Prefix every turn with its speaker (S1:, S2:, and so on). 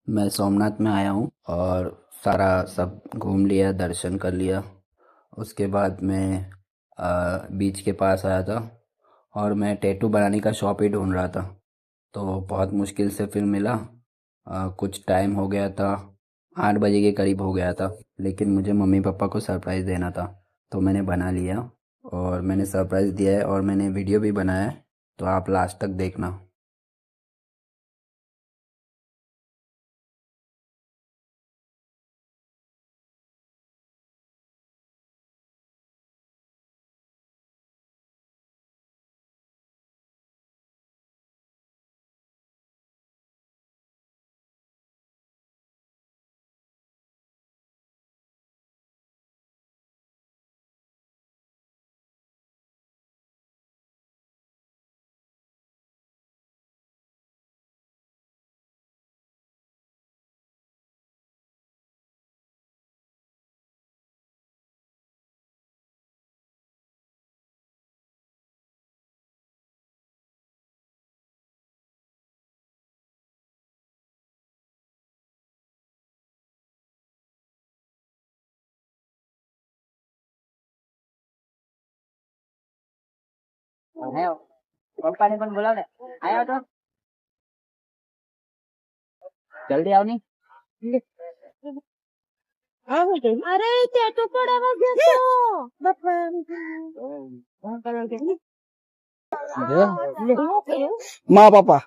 S1: मैं सोमनाथ में आया हूँ और सारा सब घूम लिया, दर्शन कर लिया। उसके बाद मैं बीच के पास आया था और मैं टैटू बनाने का शॉप ही ढूंढ रहा था। तो बहुत मुश्किल से फिर मिला। कुछ टाइम हो गया था, 8 बजे के करीब हो गया था। लेकिन मुझे मम्मी पापा को सरप्राइज़ देना था, तो मैंने बना लिया और मैंने सरप्राइज़ दिया है और मैंने वीडियो भी बनाया है। तो आप लास्ट तक देखना।
S2: પપ્પા ને પણ બોલાવ ને આયા તો જલ્દી આવ ની અરે તે તો પડાવા ગયો બાપા
S3: મા બાપા